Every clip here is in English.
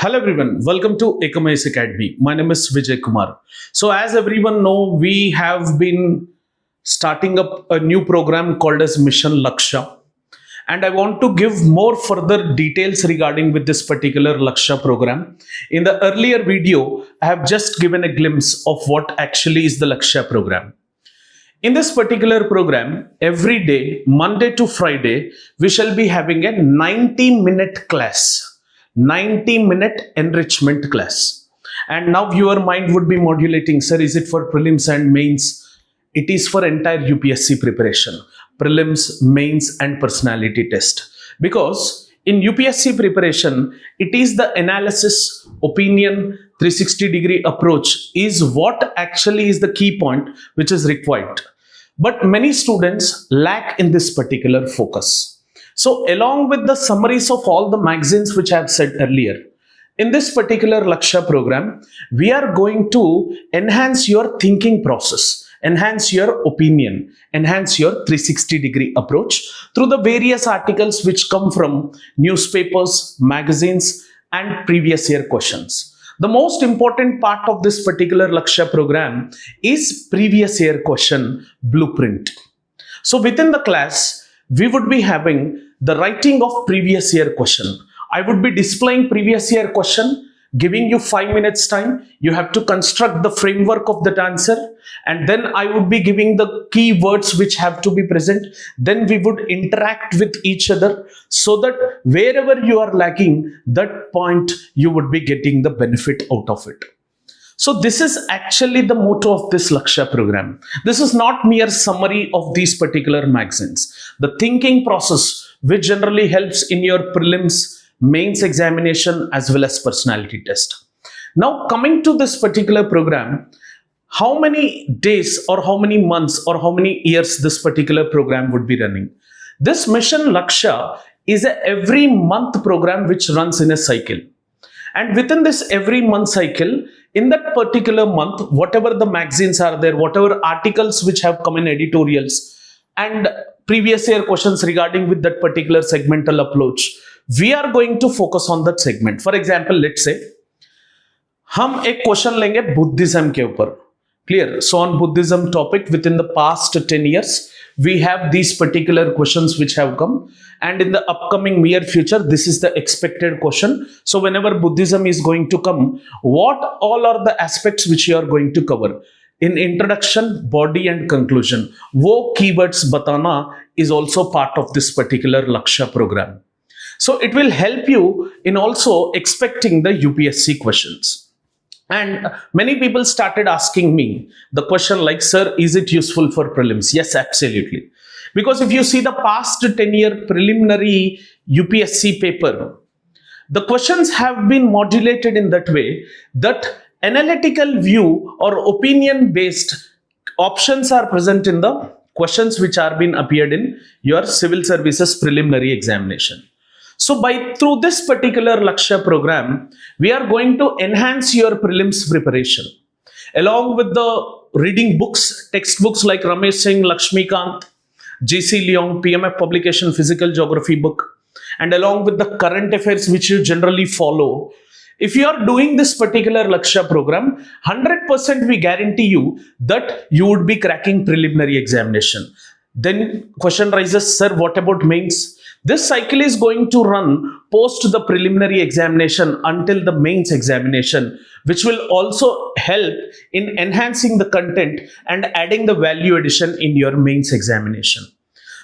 Hello everyone, welcome to Ekam IAS Academy. My name is Vijay Kumar. So as everyone know, we have been starting up a new program called as Mission Lakshya. And I want to give more further details regarding with this particular Lakshya program. In the earlier video, I have just given a glimpse of what actually is the Lakshya program. In this particular program, every day, Monday to Friday, we shall be having a 90-minute class. 90-minute enrichment class. And now your mind would be modulating, sir, is it for prelims and mains? It is for entire UPSC preparation, prelims, mains and personality test. Because in UPSC preparation, it is the analysis, opinion, 360-degree approach is what actually is the key point which is required. But many students lack in this particular focus. So along with the summaries of all the magazines which I have said earlier, in this particular Lakshya program, we are going to enhance your thinking process, enhance your opinion, enhance your 360-degree approach through the various articles which come from newspapers, magazines and previous year questions. The most important part of this particular Lakshya program is previous year question blueprint. So within the class, we would be having the writing of previous year question. I would be displaying previous year question, giving you 5 minutes time. You have to construct the framework of that answer. And then I would be giving the key words which have to be present. Then we would interact with each other so that wherever you are lacking, that point you would be getting the benefit out of it. So this is actually the motto of this Lakshya program. This is not mere summary of these particular magazines. The thinking process which generally helps in your prelims, mains examination as well as personality test. Now coming to this particular program, how many days or how many months or how many years this particular program would be running? This Mission Lakshya is a every month program which runs in a cycle. And within this every month cycle, in that particular month, whatever the magazines are there, whatever articles which have come in editorials and previous year questions regarding with that particular segmental approach, we are going to focus on that segment. For example, let's say, हम एक question लेंगे Buddhism के ऊपर. Clear? So on Buddhism topic, within the past 10 years, we have these particular questions which have come, and in the upcoming near future, this is the expected question. So whenever Buddhism is going to come, what all are the aspects which you are going to cover? In introduction, body and conclusion, wo keywords batana is also part of this particular Lakshya program. So it will help you in also expecting the UPSC questions. And many people started asking me the question like, sir, is it useful for prelims? Yes, absolutely. Because if you see the past 10-year preliminary UPSC paper, the questions have been modulated in that way that analytical view or opinion based options are present in the questions which are being appeared in your civil services preliminary examination. So through this particular Lakshya program, we are going to enhance your prelims preparation. Along with the reading books, textbooks like Ramesh Singh, Lakshmikant, G.C. Leong, PMF publication, physical geography book, and along with the current affairs which you generally follow, if you are doing this particular Lakshya program, 100% we guarantee you that you would be cracking preliminary examination. Then question rises, sir, what about mains? This cycle is going to run post the preliminary examination until the mains examination, which will also help in enhancing the content and adding the value addition in your mains examination.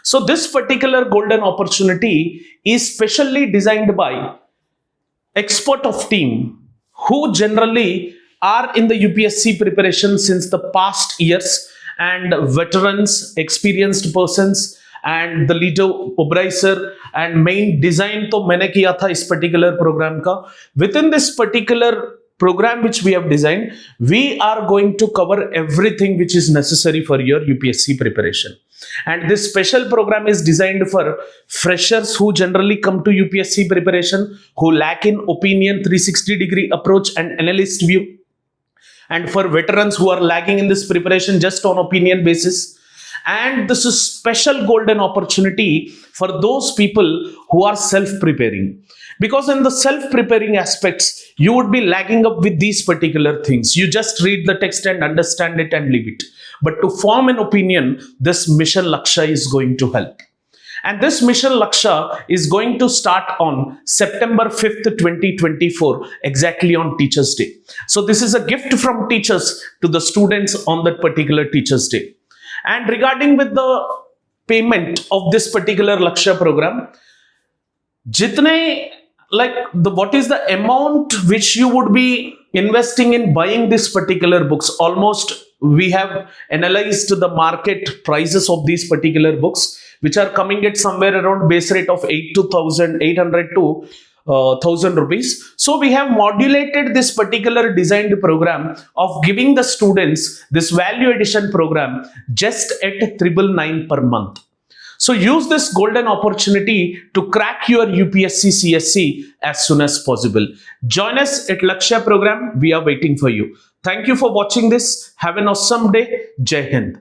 So this particular golden opportunity is specially designed by expert of team who generally are in the UPSC preparation since the past years, and veterans, experienced persons, and the leader Oberoi sir, and main design to मैंने किया था इस particular program का. Within this particular program which we have designed, we are going to cover everything which is necessary for your UPSC preparation. And this special program is designed for freshers who generally come to UPSC preparation, who lack in opinion, 360-degree approach and analyst view, and for veterans who are lagging in this preparation just on opinion basis. And this is special golden opportunity for those people who are self-preparing. Because in the self-preparing aspects, you would be lagging up with these particular things. You just read the text and understand it and leave it. But to form an opinion, this Mission Lakshya is going to help. And this Mission Lakshya is going to start on September 5th, 2024, exactly on Teachers' Day. So this is a gift from teachers to the students on that particular Teachers' Day. And regarding with the payment of this particular Lakshya program, what is the amount which you would be investing in buying this particular books? Almost we have analyzed the market prices of these particular books, which are coming at somewhere around base rate of 800 to 1000 rupees. So we have modulated this particular designed program of giving the students this value addition program just at 999 per month. So use this golden opportunity to crack your UPSC CSE as soon as possible. Join us at Lakshya program. We are waiting for you. Thank you for watching this. Have an awesome day. Jai Hind.